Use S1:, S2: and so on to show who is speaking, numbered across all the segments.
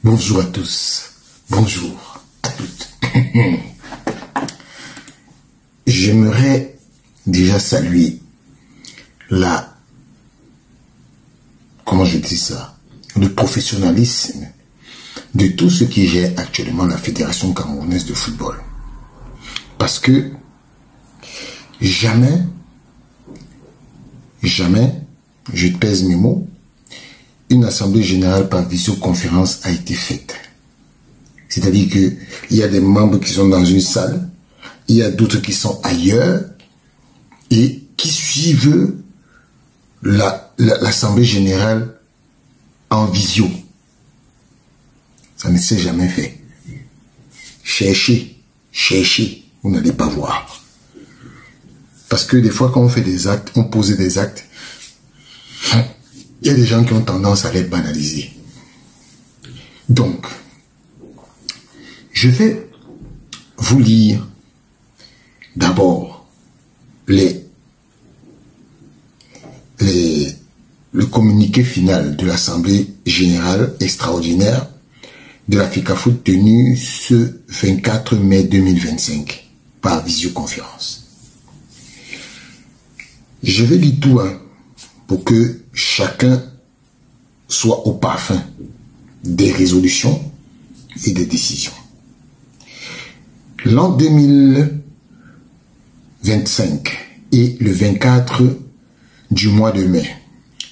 S1: Bonjour à tous, bonjour à toutes. J'aimerais déjà saluer le professionnalisme de tous ceux qui gèrent actuellement la Fédération camerounaise de football. Parce que jamais, je pèse mes mots, une assemblée générale par visioconférence a été faite. C'est-à-dire qu'il y a des membres qui sont dans une salle, il y a d'autres qui sont ailleurs et qui suivent l'assemblée générale en visio. Ça ne s'est jamais fait. Cherchez, vous n'allez pas voir. Parce que des fois quand on fait des actes, on pose des actes, il y a des gens qui ont tendance à les banaliser. Donc, je vais vous lire d'abord le communiqué final de l'Assemblée générale extraordinaire de la FECAFOOT tenue ce 24 mai 2025 par visioconférence. Je vais lire tout pour que chacun soit au parfum des résolutions et des décisions. L'an 2025 et le 24 du mois de mai,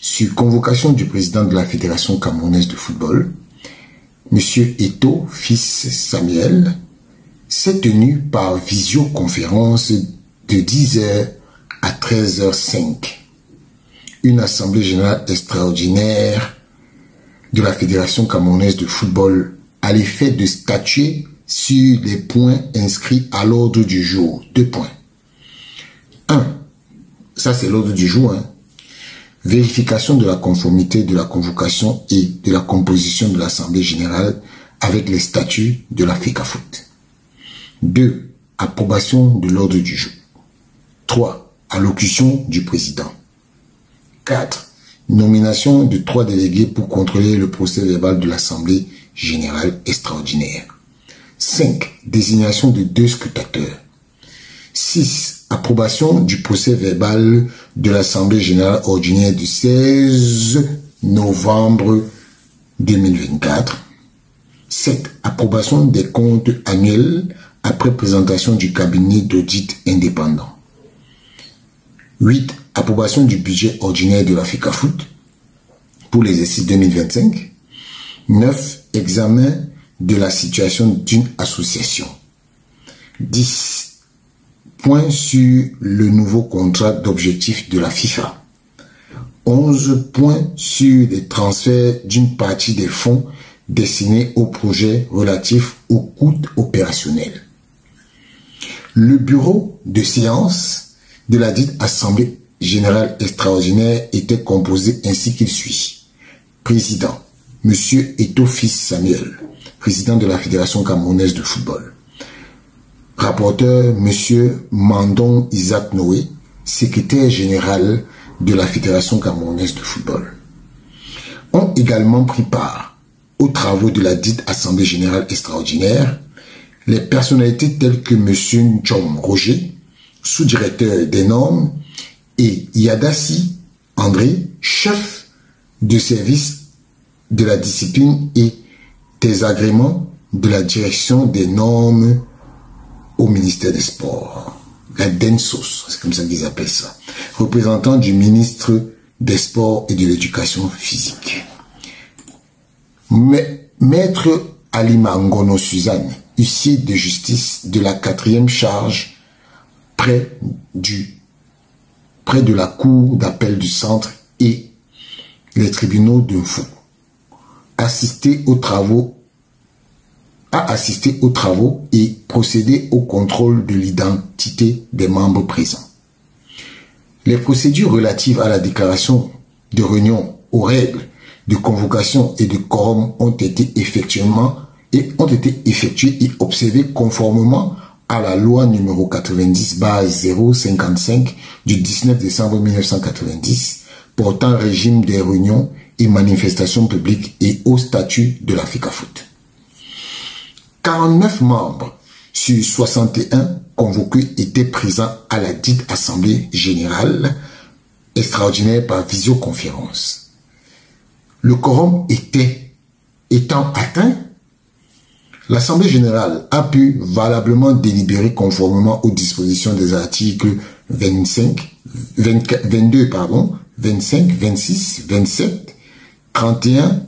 S1: sur convocation du président de la Fédération camerounaise de football, M. Eto'o Fils Samuel, s'est tenu par visioconférence de 10h à 13h05. Une assemblée générale extraordinaire de la Fédération camerounaise de football à l'effet de statuer sur les points inscrits à l'ordre du jour. 2 points. 1. Ça c'est l'ordre du jour. Vérification de la conformité de la convocation et de la composition de l'Assemblée générale avec les statuts de la FECAFOOT. 2. Approbation de l'ordre du jour. 3. Allocution du président. 4. Nomination de 3 délégués pour contrôler le procès-verbal de l'Assemblée générale extraordinaire. 5. Désignation de 2 scrutateurs. 6. Approbation du procès-verbal de l'Assemblée générale ordinaire du 16 novembre 2024. 7. Approbation des comptes annuels après présentation du cabinet d'audit indépendant. 8. Approbation du budget ordinaire de la FECAFOOT pour l'exercice 2025. 9. Examen de la situation d'une association. 10. Point sur le nouveau contrat d'objectif de la FIFA. 11 points sur les transferts d'une partie des fonds destinés aux projets relatifs aux coûts opérationnels. Le bureau de séance de la dite Assemblée générale extraordinaire était composé ainsi qu'il suit. Président, M. Eto'o Fils Samuel, président de la Fédération camerounaise de football. Rapporteur, M. Mandon Isaac Noé, secrétaire général de la Fédération camerounaise de football, ont également pris part aux travaux de la dite Assemblée générale extraordinaire les personnalités telles que M. Njom Roger, sous-directeur des normes, et Yadassi André, chef de service de la discipline et des agréments de la direction des normes au ministère des Sports, la DENSOS, c'est comme ça qu'ils appellent ça, représentant du ministre des Sports et de l'Éducation physique. Maître Alima Ngono Suzanne, huissier de justice de la 4e charge près de la cour d'appel du centre et les tribunaux de Mfou, a assisté aux travaux et procédé au contrôle de l'identité des membres présents. Les procédures relatives à la déclaration de réunion aux règles de convocation et de quorum ont été effectuées et observées conformément à la loi numéro 90/055 du 19 décembre 1990 portant régime des réunions et manifestations publiques et au statut de la FECAFOOT. 49 membres sur 61 convoqués étaient présents à la dite Assemblée générale extraordinaire par visioconférence. Le quorum étant atteint, l'Assemblée générale a pu valablement délibérer conformément aux dispositions des articles 25, 26, 27, 31,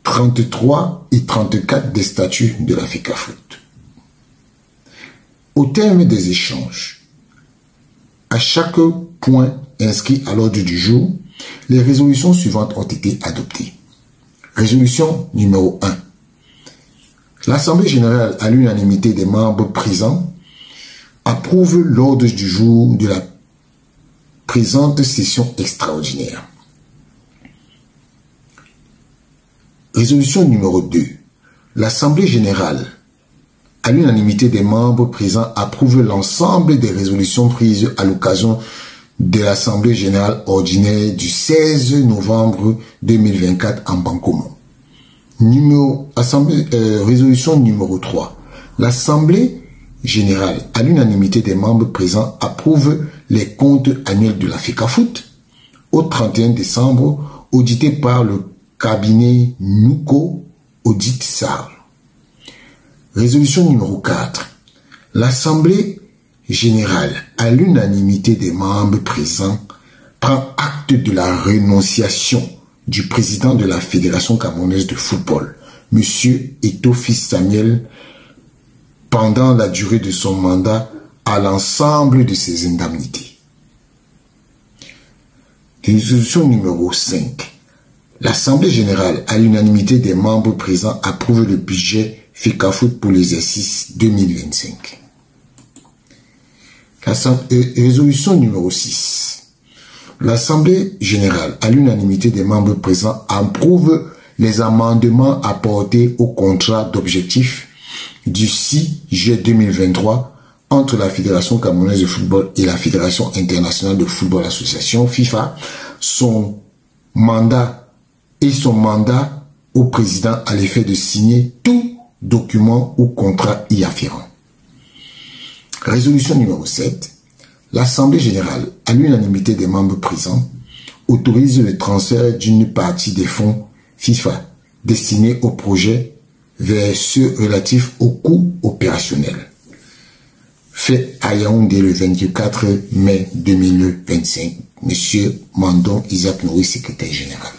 S1: 33 et 34 des statuts de la FECAFOOT. Au terme des échanges, à chaque point inscrit à l'ordre du jour, les résolutions suivantes ont été adoptées. Résolution numéro 1. L'Assemblée générale, à l'unanimité des membres présents, approuve l'ordre du jour de la présente session extraordinaire. Résolution numéro 2. L'Assemblée générale, à l'unanimité des membres présents, approuve l'ensemble des résolutions prises à l'occasion de l'Assemblée générale ordinaire du 16 novembre 2024 en Bancomo. Résolution numéro 3. L'Assemblée générale, à l'unanimité des membres présents, approuve les comptes annuels de la FECAFOOT au 31 décembre, audités par le cabinet Nuko Audit SAR. Résolution numéro 4. L'Assemblée générale, à l'unanimité des membres présents, prend acte de la renonciation du président de la Fédération camerounaise de football, M. Eto'o Fils Samuel, pendant la durée de son mandat, à l'ensemble de ses indemnités. Résolution numéro 5. L'Assemblée générale, à l'unanimité des membres présents, approuve le budget FECAFOOT pour l'exercice 2025. Résolution numéro 6. L'Assemblée générale, à l'unanimité des membres présents, approuve les amendements apportés au contrat d'objectifs du 6 juillet 2023 entre la Fédération camerounaise de football et la Fédération internationale de football association FIFA, son mandat au président à l'effet de signer tout document ou contrat y afférent. Résolution numéro 7. L'Assemblée générale, à l'unanimité des membres présents, autorise le transfert d'une partie des fonds FIFA destinés au projet vers ceux relatifs aux coûts opérationnels. Fait à Yaoundé le 24 mai 2025. Monsieur Mandon Isaac Nouri, secrétaire général.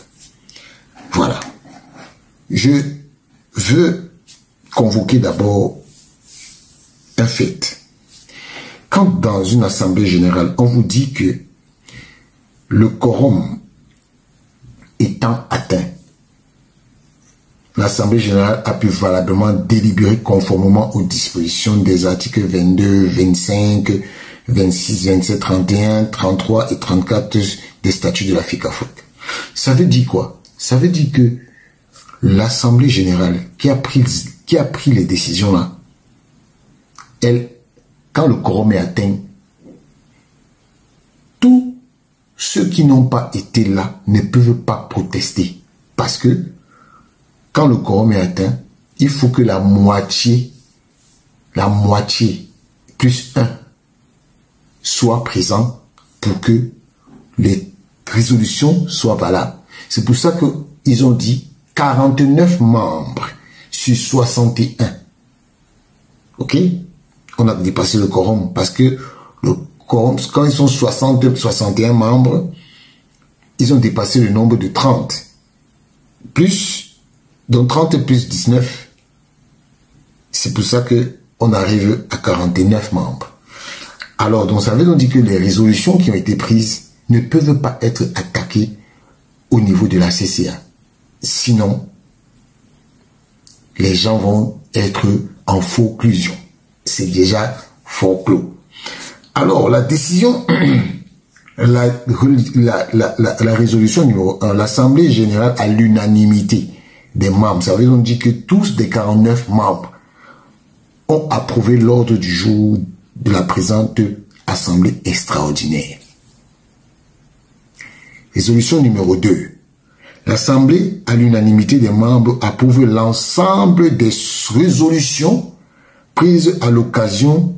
S1: Voilà. Je veux convoquer d'abord un fait. Quand dans une assemblée générale, on vous dit que le quorum étant atteint, l'Assemblée générale a pu valablement délibérer conformément aux dispositions des articles 22, 25, 26, 27, 31, 33 et 34 des statuts de la FECAFOOT. Ça veut dire quoi? Ça veut dire que l'Assemblée générale qui a pris les décisions là, quand le quorum est atteint, tous ceux qui n'ont pas été là ne peuvent pas protester. Parce que quand le quorum est atteint, il faut que la moitié plus 1 soit présent pour que les résolutions soient valables. C'est pour ça qu'ils ont dit 49 membres sur 61. Ok? On a dépassé le quorum parce que le quorum, quand ils sont 61 membres, ils ont dépassé le nombre de 30. Donc 30 plus 19, c'est pour ça qu'on arrive à 49 membres. Alors, donc ça veut donc dire que les résolutions qui ont été prises ne peuvent pas être attaquées au niveau de la CCA. Sinon, les gens vont être en faux conclusion. C'est déjà fort clos. Alors, la décision, la résolution numéro 1, l'Assemblée générale à l'unanimité des membres, ça veut donc dire que tous des 49 membres ont approuvé l'ordre du jour de la présente Assemblée extraordinaire. Résolution numéro 2. L'Assemblée, à l'unanimité des membres, approuve l'ensemble des résolutions prises à l'occasion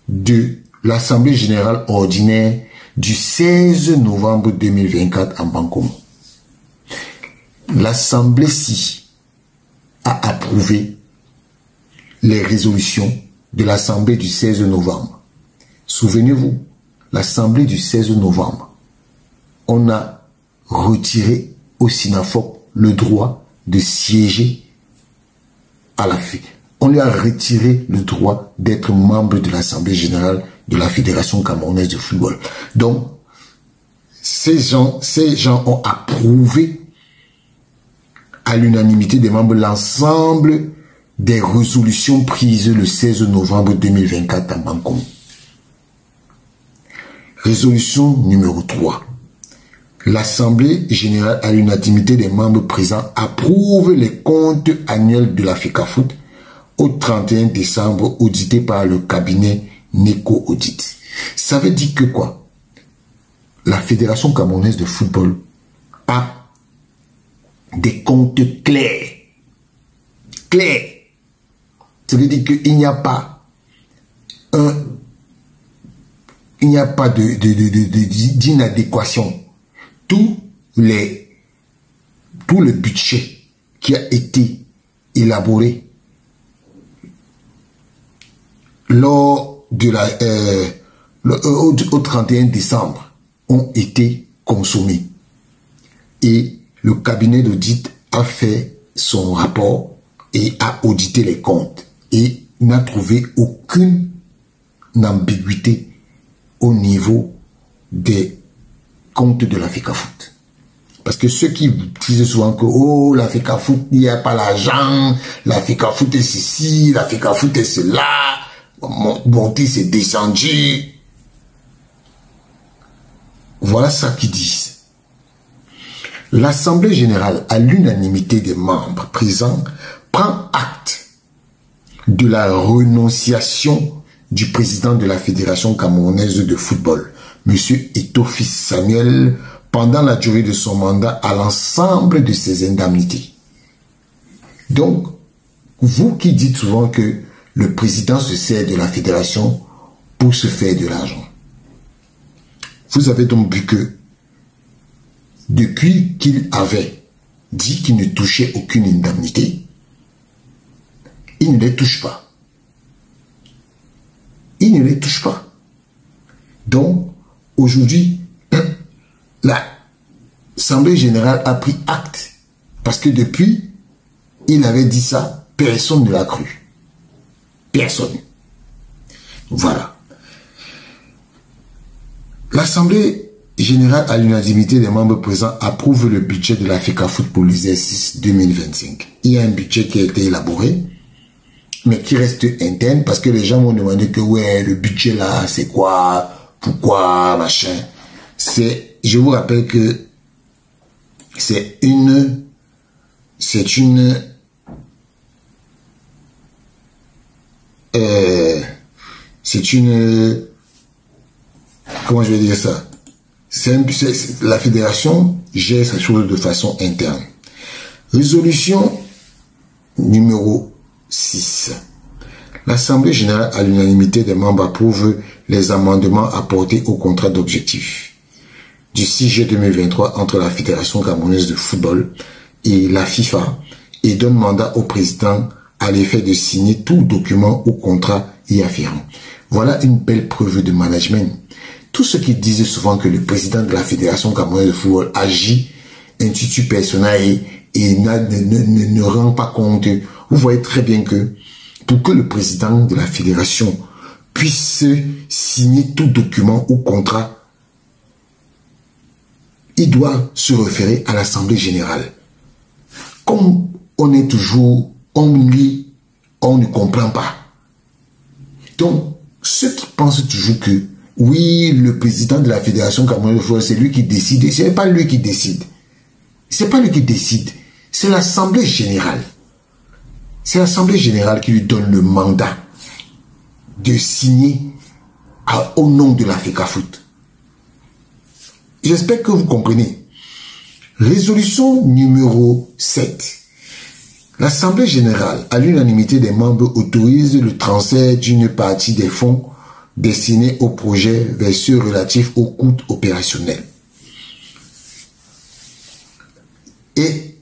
S1: de l'Assemblée générale ordinaire du 16 novembre 2024 en Bancomo. L'Assemblée-ci a approuvé les résolutions de l'Assemblée du 16 novembre. Souvenez-vous, l'Assemblée du 16 novembre, on a retiré au SINAFOP le droit de siéger à la FI. On lui a retiré le droit d'être membre de l'Assemblée générale de la Fédération camerounaise de football. Donc, ces gens ont approuvé à l'unanimité des membres l'ensemble des résolutions prises le 16 novembre 2024 en Bancomo. Résolution numéro 3. L'Assemblée générale à l'unanimité des membres présents approuve les comptes annuels de la FECAFOOT au 31 décembre audités par le cabinet Neko Audit. Ça veut dire que quoi? La Fédération camerounaise de football a des comptes clairs. Clairs. Ça veut dire qu'il n'y a pas d'inadéquation. Tout le budget qui a été élaboré lors de au 31 décembre ont été consommés. Et le cabinet d'audit a fait son rapport et a audité les comptes et n'a trouvé aucune ambiguïté au niveau des comptes de la FECAFOOT. Parce que ceux qui disent souvent que oh, la FECAFOOT, il n'y a pas l'argent, la FECAFOOT est ceci, la FECAFOOT est cela, monter c'est descendu. Voilà ça qu'ils disent. L'Assemblée générale, à l'unanimité des membres présents, prend acte de la renonciation du président de la Fédération camerounaise de football, M. Eto'o Fils Samuel, pendant la durée de son mandat à l'ensemble de ses indemnités. Donc, vous qui dites souvent que le président se sert de la fédération pour se faire de l'argent, vous avez donc vu que depuis qu'il avait dit qu'il ne touchait aucune indemnité, il ne les touche pas. Il ne les touche pas. Donc, aujourd'hui, l'Assemblée générale a pris acte. Parce que depuis, il avait dit ça, personne ne l'a cru. Personne. Voilà. L'Assemblée générale à l'unanimité des membres présents approuve le budget de la FECAFOOT pour l'exercice 2025. Il y a un budget qui a été élaboré, mais qui reste interne parce que les gens vont demander que ouais, le budget là, c'est quoi, pourquoi, machin. Je vous rappelle que c'est une comment je vais dire ça? La fédération gère sa chose de façon interne. Résolution numéro 6. L'Assemblée générale à l'unanimité des membres approuve les amendements apportés au contrat d'objectif du 6 juillet 2023 entre la Fédération camerounaise de football et la FIFA et donne mandat au président à l'effet de signer tout document ou contrat y afférent. Voilà une belle preuve de management. Tous ceux qui disent souvent que le président de la Fédération camerounaise de football agit institut personnel et ne rend pas compte, vous voyez très bien que pour que le président de la fédération puisse signer tout document ou contrat, il doit se référer à l'Assemblée générale. Comme on est toujours, on lit, on ne comprend pas. Donc, ceux qui pensent toujours que oui, le président de la Fédération camerounaise de football, c'est lui qui décide, ce n'est pas lui qui décide. C'est pas lui qui décide, c'est l'Assemblée générale. C'est l'Assemblée générale qui lui donne le mandat de signer au nom de la FECAFOOT. J'espère que vous comprenez. Résolution numéro 7. L'Assemblée générale, à l'unanimité des membres, autorise le transfert d'une partie des fonds destinés au projet vers ceux relatifs aux coûts opérationnels. Et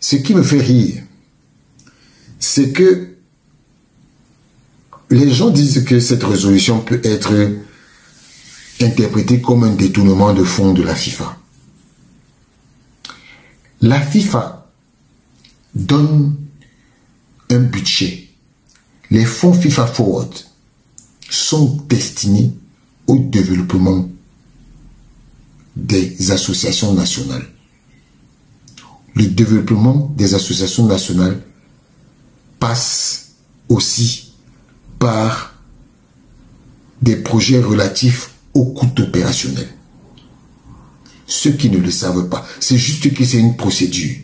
S1: ce qui me fait rire, c'est que les gens disent que cette résolution peut être interprétée comme un détournement de fonds de la FIFA. La FIFA donne un budget. Les fonds FIFA Forward sont destinés au développement des associations nationales. Le développement des associations nationales passe aussi par des projets relatifs aux coûts opérationnels. Ceux qui ne le savent pas, c'est juste que c'est une procédure.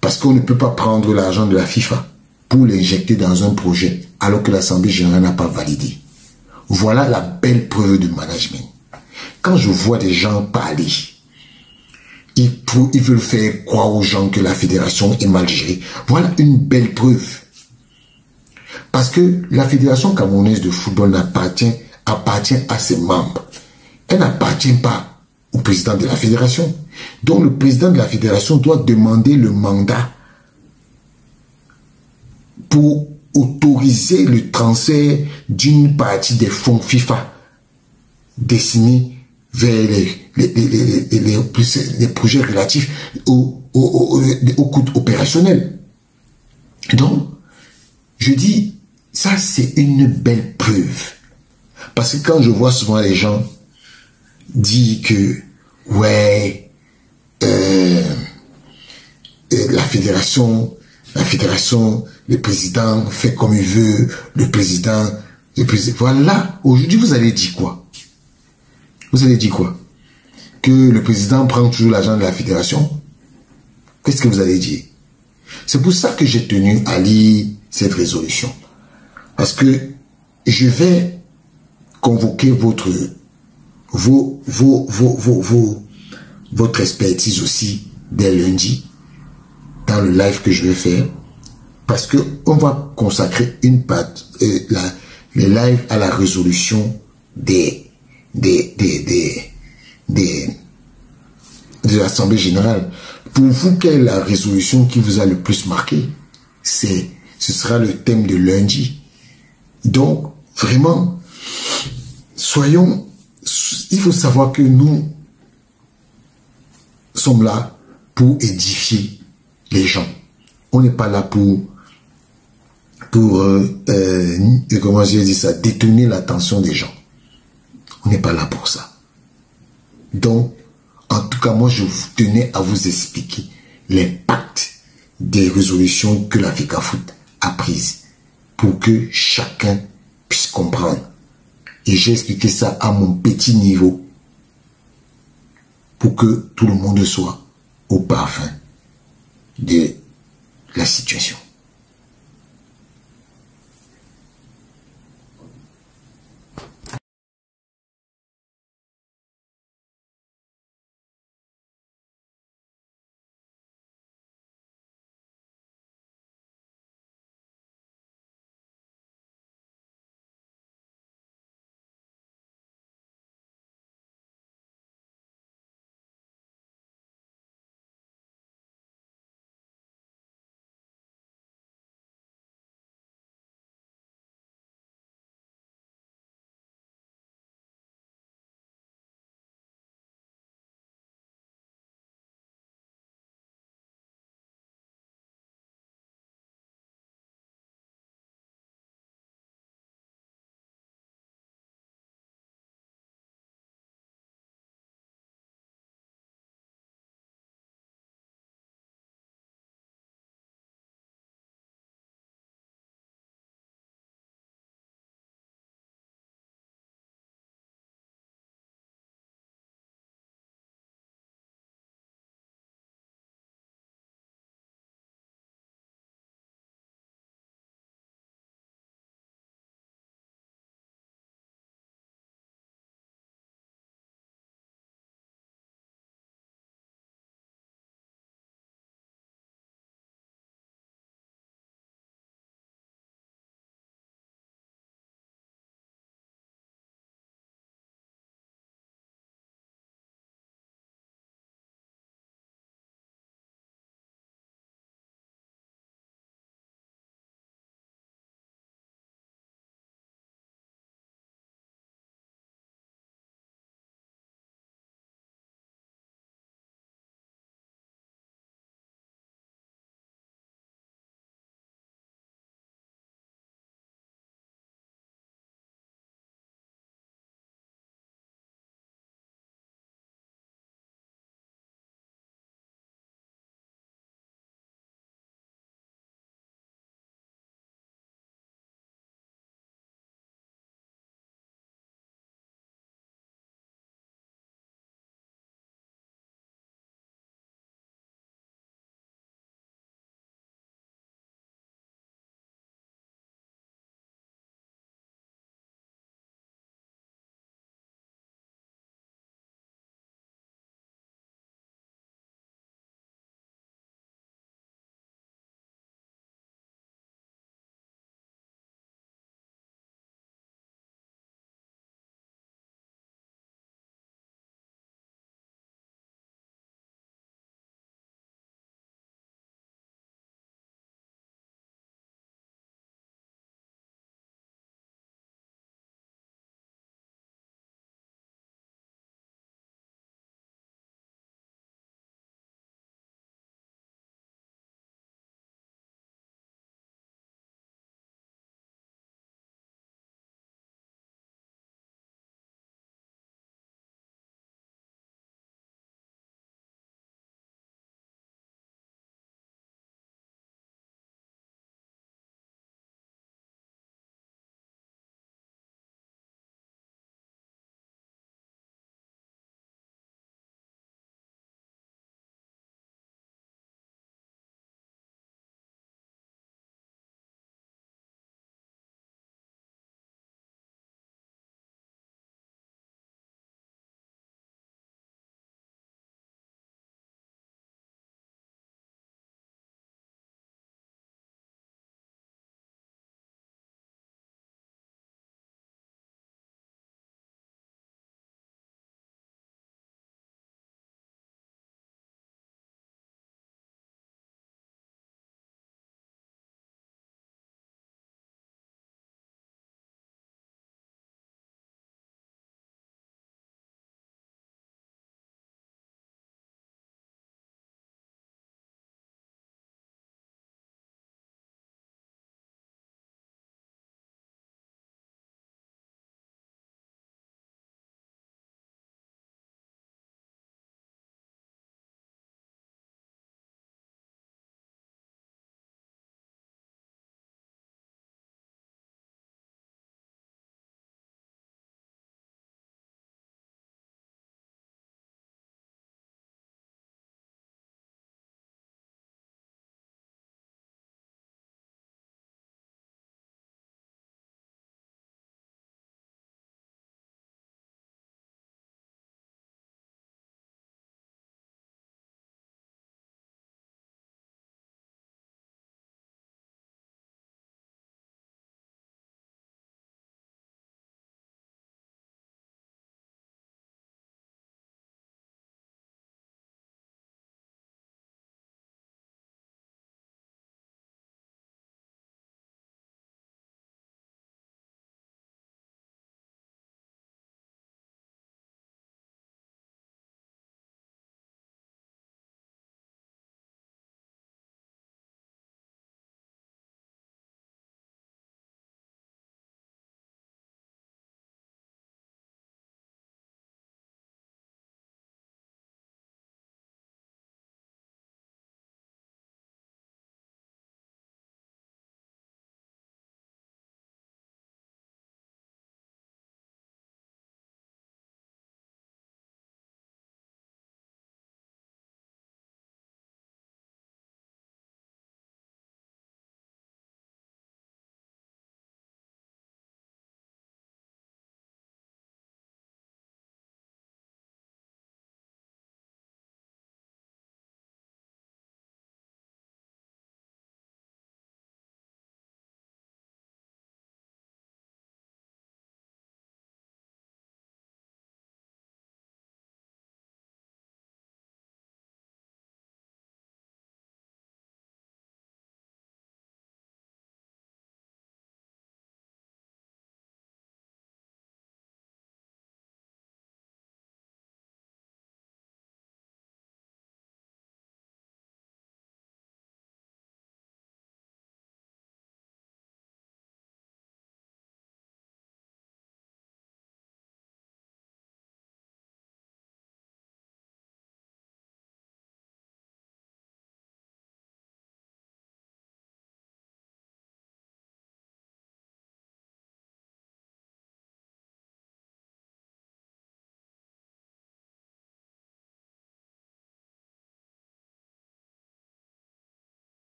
S1: Parce qu'on ne peut pas prendre l'argent de la FIFA pour l'injecter dans un projet alors que l'Assemblée générale n'a pas validé. Voilà la belle preuve de management. Quand je vois des gens parler, ils veulent faire croire aux gens que la fédération est mal gérée. Voilà une belle preuve. Parce que la Fédération camerounaise de football appartient à ses membres. Elle n'appartient pas au président de la fédération. Donc le président de la fédération doit demander le mandat pour autoriser le transfert d'une partie des fonds FIFA destinés vers les projets relatifs aux coûts opérationnels. Donc, je dis, ça c'est une belle preuve. Parce que quand je vois souvent les gens dire que, ouais, la fédération, le président fait comme il veut, le président, voilà, aujourd'hui vous allez dire quoi? Vous allez dire quoi? Que le président prend toujours l'argent de la fédération? Qu'est-ce que vous allez dire? C'est pour ça que j'ai tenu à lire cette résolution. Parce que je vais convoquer votre expertise aussi dès lundi dans le live que je vais faire. Parce que on va consacrer une partie, les lives à la résolution de l'Assemblée générale. Pour vous, quelle est la résolution qui vous a le plus marqué? Ce sera le thème de lundi. Donc, vraiment, il faut savoir que nous sommes là pour édifier les gens. On n'est pas là pour comment je dis ça, détourner l'attention des gens. On n'est pas là pour ça. Donc, en tout cas, moi, je tenais à vous expliquer l'impact des résolutions que la FECAFOOT a prises pour que chacun puisse comprendre. Et j'ai expliqué ça à mon petit niveau pour que tout le monde soit au parfum de la situation.